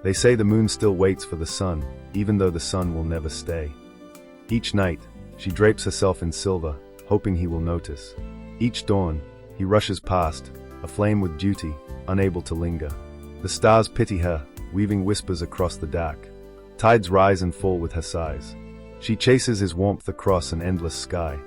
They say the moon still waits for the sun, even though the sun will never stay. Each night, she drapes herself in silver, hoping he will notice. Each dawn, he rushes past, aflame with duty, unable to linger. The stars pity her, weaving whispers across the dark. Tides rise and fall with her sighs. She chases his warmth across an endless sky,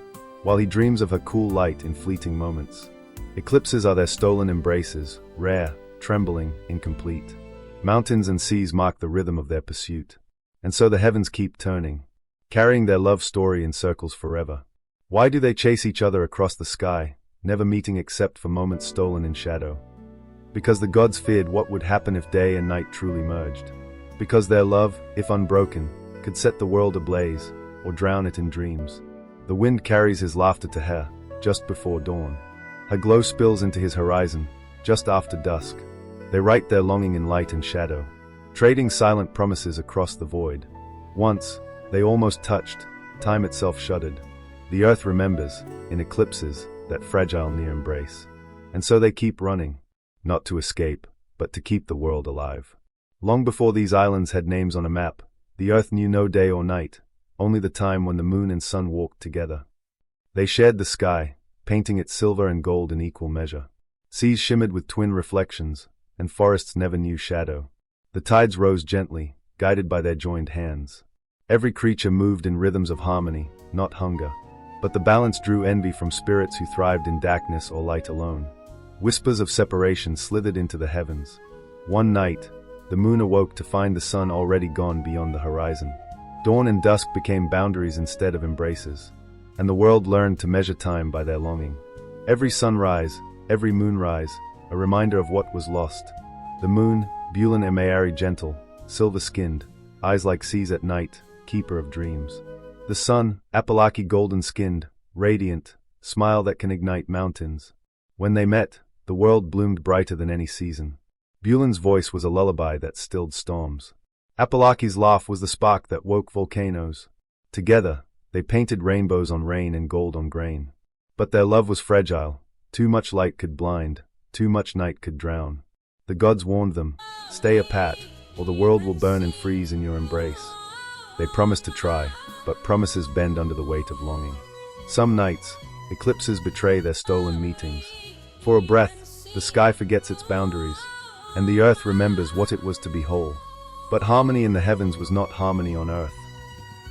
while he dreams of her cool light in fleeting moments. Eclipses are their stolen embraces, rare, trembling, incomplete. Mountains and seas mark the rhythm of their pursuit. And so the heavens keep turning, carrying their love story in circles forever. Why do they chase each other across the sky, never meeting except for moments stolen in shadow? Because the gods feared what would happen if day and night truly merged. Because their love, if unbroken, could set the world ablaze, or drown it in dreams. The wind carries his laughter to her, just before dawn. Her glow spills into his horizon, just after dusk. They write their longing in light and shadow, trading silent promises across the void. Once, they almost touched, time itself shuddered. The earth remembers, in eclipses, that fragile near embrace. And so they keep running, not to escape, but to keep the world alive. Long before these islands had names on a map, the earth knew no day or night, only the time when the moon and sun walked together. They shared the sky, painting it silver and gold in equal measure. Seas shimmered with twin reflections, and forests never knew shadow. The tides rose gently, guided by their joined hands. Every creature moved in rhythms of harmony, not hunger. But the balance drew envy from spirits who thrived in darkness or light alone. Whispers of separation slithered into the heavens. One night, the moon awoke to find the sun already gone beyond the horizon. Dawn and dusk became boundaries instead of embraces, and the world learned to measure time by their longing. Every sunrise, every moonrise, a reminder of what was lost. The moon, Bulan Emayari gentle, silver-skinned, eyes like seas at night, keeper of dreams. The sun, Apalaki golden-skinned, radiant, smile that can ignite mountains. When they met, the world bloomed brighter than any season. Bulan's voice was a lullaby that stilled storms. Apalaki's laugh was the spark that woke volcanoes. Together, they painted rainbows on rain and gold on grain. But their love was fragile. Too much light could blind, too much night could drown. The gods warned them, stay apart, or the world will burn and freeze in your embrace. They promised to try, but promises bend under the weight of longing. Some nights, eclipses betray their stolen meetings. For a breath, the sky forgets its boundaries, and the earth remembers what it was to be whole. But harmony in the heavens was not harmony on earth.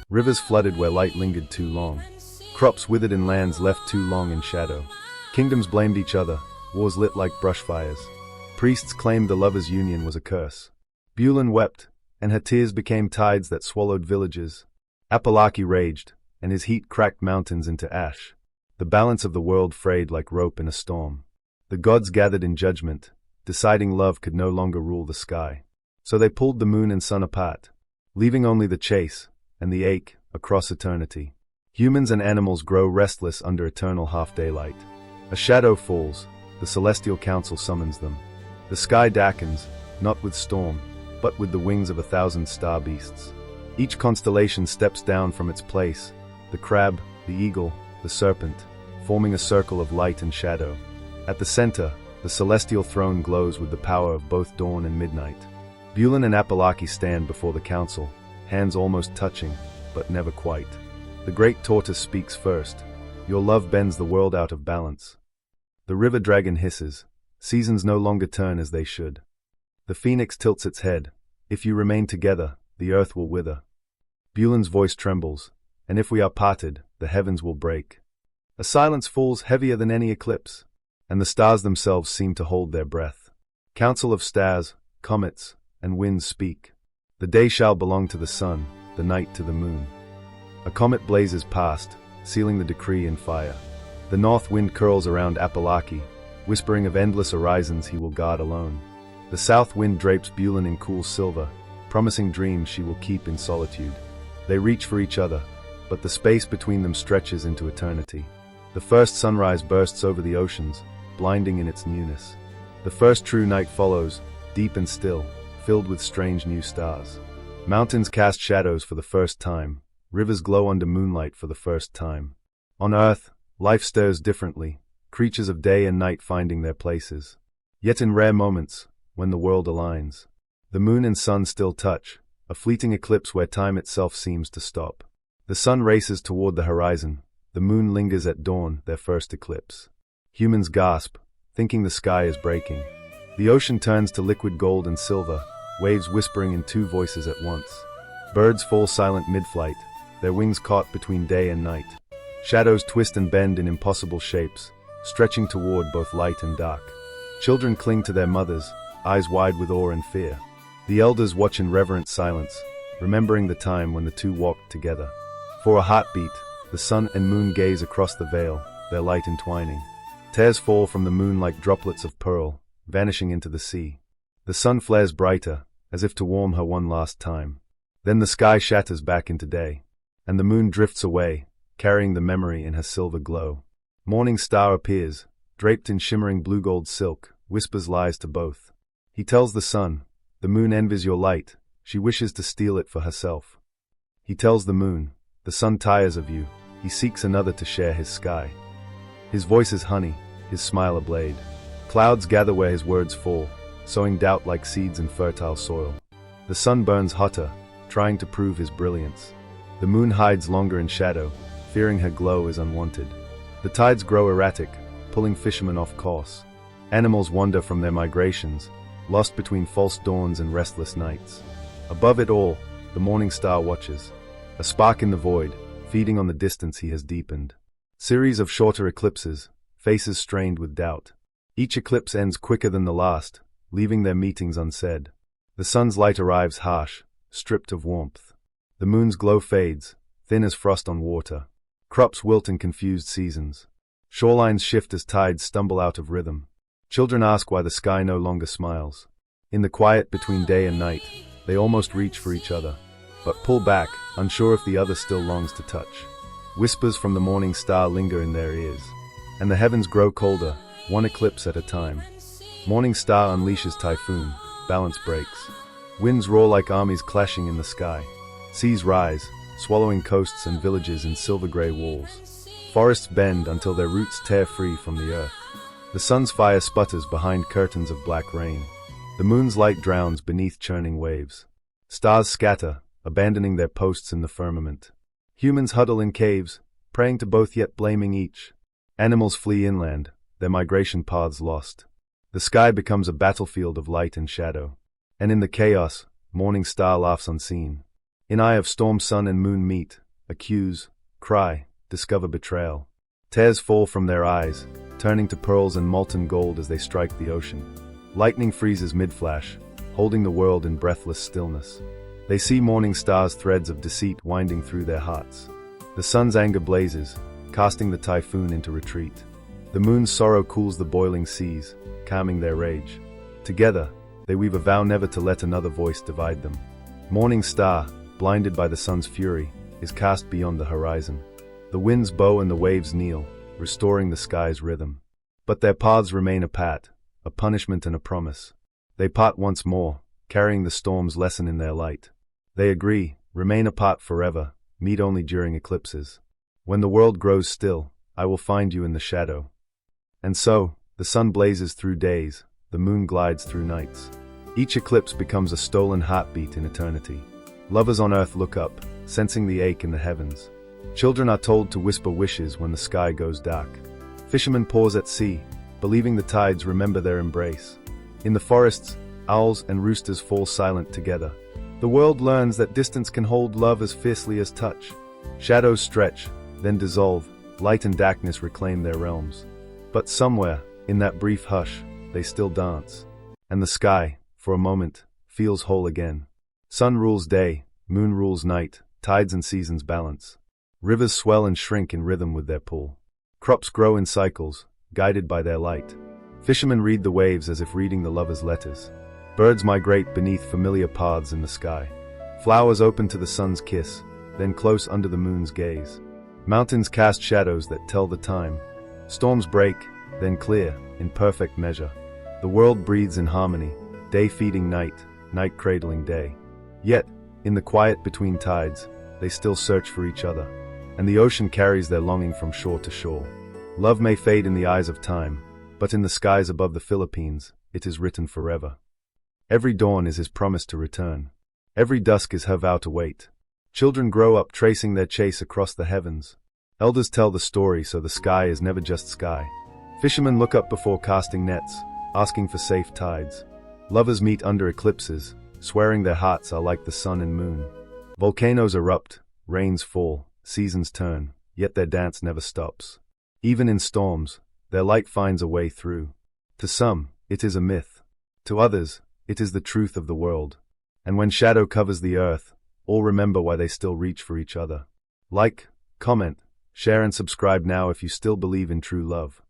Rivers flooded where light lingered too long. Crops withered in lands left too long in shadow. Kingdoms blamed each other, wars lit like brush fires. Priests claimed the lovers' union was a curse. Bulan wept, and her tears became tides that swallowed villages. Apalaki raged, and his heat cracked mountains into ash. The balance of the world frayed like rope in a storm. The gods gathered in judgment, deciding love could no longer rule the sky. So they pulled the moon and sun apart, leaving only the chase and the ache across eternity. Humans and animals grow restless under eternal half-daylight. A shadow falls, the celestial council summons them. The sky darkens, not with storm, but with the wings of 1,000 star beasts. Each constellation steps down from its place, the crab, the eagle, the serpent, forming a circle of light and shadow. At the center, the celestial throne glows with the power of both dawn and midnight. Bulan and Apalaki stand before the council, hands almost touching, but never quite. The great tortoise speaks first. Your love bends the world out of balance. The river dragon hisses. Seasons no longer turn as they should. The phoenix tilts its head. If you remain together, the earth will wither. Bulan's voice trembles, and if we are parted, the heavens will break. A silence falls heavier than any eclipse, and the stars themselves seem to hold their breath. Council of stars, comets, and winds speak. The day shall belong to the sun, the night to the moon. A comet blazes past, sealing the decree in fire. The north wind curls around Apalaki, whispering of endless horizons he will guard alone. The south wind drapes Bulan in cool silver, promising dreams she will keep in solitude. They reach for each other, but the space between them stretches into eternity. The first sunrise bursts over the oceans, blinding in its newness. The first true night follows, deep and still, filled with strange new stars. Mountains cast shadows for the first time, rivers glow under moonlight for the first time. On earth, life stirs differently, creatures of day and night finding their places. Yet in rare moments, when the world aligns, The moon and sun still touch, a fleeting eclipse where time itself seems to stop. The sun races toward the horizon, the moon lingers at dawn, their first eclipse. Humans gasp, thinking the sky is breaking. The ocean turns to liquid gold and silver, waves whispering in two voices at once. Birds fall silent mid-flight, their wings caught between day and night. Shadows twist and bend in impossible shapes, stretching toward both light and dark. Children cling to their mothers, eyes wide with awe and fear. The elders watch in reverent silence, remembering the time when the two walked together. For a heartbeat, the sun and moon gaze across the veil, their light entwining. Tears fall from the moon like droplets of pearl, vanishing into the sea. The sun flares brighter, as if to warm her one last time. Then the sky shatters back into day, and the moon drifts away, carrying the memory in her silver glow. Morning star appears, draped in shimmering blue-gold silk, whispers lies to both. He tells the sun, the moon envies your light, she wishes to steal it for herself. He tells the moon, the sun tires of you, he seeks another to share his sky. His voice is honey, his smile a blade. Clouds gather where his words fall, sowing doubt like seeds in fertile soil. The sun burns hotter, trying to prove his brilliance. The moon hides longer in shadow, fearing her glow is unwanted. The tides grow erratic, pulling fishermen off course. Animals wander from their migrations, lost between false dawns and restless nights. Above it all, the morning star watches, a spark in the void, feeding on the distance he has deepened. Series of shorter eclipses, faces strained with doubt. Each eclipse ends quicker than the last, leaving their meetings unsaid. The sun's light arrives harsh, stripped of warmth. The moon's glow fades, thin as frost on water. Crops wilt in confused seasons. Shorelines shift as tides stumble out of rhythm. Children ask why the sky no longer smiles. In the quiet between day and night, they almost reach for each other, but pull back, unsure if the other still longs to touch. Whispers from the morning star linger in their ears, and the heavens grow colder, one eclipse at a time. Morning star unleashes typhoon, balance breaks. Winds roar like armies clashing in the sky. Seas rise, swallowing coasts and villages in silver-gray walls. Forests bend until their roots tear free from the earth. The sun's fire sputters behind curtains of black rain. The moon's light drowns beneath churning waves. Stars scatter, abandoning their posts in the firmament. Humans huddle in caves, praying to both yet blaming each. Animals flee inland, their migration paths lost. The sky becomes a battlefield of light and shadow. And in the chaos, morning star laughs unseen. In eye of storm sun and moon meet, accuse, cry, discover betrayal. Tears fall from their eyes, turning to pearls and molten gold as they strike the ocean. Lightning freezes mid-flash, holding the world in breathless stillness. They see morning star's threads of deceit winding through their hearts. The sun's anger blazes, casting the typhoon into retreat. The moon's sorrow cools the boiling seas, calming their rage. Together, they weave a vow never to let another voice divide them. Morning star, blinded by the sun's fury, is cast beyond the horizon. The winds bow and the waves kneel, restoring the sky's rhythm. But their paths remain apart, a punishment and a promise. They part once more, carrying the storm's lesson in their light. They agree, remain apart forever, meet only during eclipses. When the world grows still, I will find you in the shadow. And so, the sun blazes through days, the moon glides through nights. Each eclipse becomes a stolen heartbeat in eternity. Lovers on earth look up, sensing the ache in the heavens. Children are told to whisper wishes when the sky goes dark. Fishermen pause at sea, believing the tides remember their embrace. In the forests, owls and roosters fall silent together. The world learns that distance can hold love as fiercely as touch. Shadows stretch, then dissolve, light and darkness reclaim their realms. But somewhere, in that brief hush, they still dance. And the sky, for a moment, feels whole again. Sun rules day, moon rules night, tides and seasons balance. Rivers swell and shrink in rhythm with their pull. Crops grow in cycles, guided by their light. Fishermen read the waves as if reading the lover's letters. Birds migrate beneath familiar paths in the sky. Flowers open to the sun's kiss, then close under the moon's gaze. Mountains cast shadows that tell the time. Storms break, then clear, in perfect measure. The world breathes in harmony, day feeding night, night cradling day. Yet, in the quiet between tides, they still search for each other. And the ocean carries their longing from shore to shore. Love may fade in the eyes of time, but in the skies above the Philippines, it is written forever. Every dawn is his promise to return. Every dusk is her vow to wait. Children grow up tracing their chase across the heavens. Elders tell the story so the sky is never just sky. Fishermen look up before casting nets, asking for safe tides. Lovers meet under eclipses, swearing their hearts are like the sun and moon. Volcanoes erupt, rains fall, seasons turn, yet their dance never stops. Even in storms, their light finds a way through. To some, it is a myth. To others, it is the truth of the world. And when shadow covers the earth, all remember why they still reach for each other. Like, comment, share and subscribe now if you still believe in true love.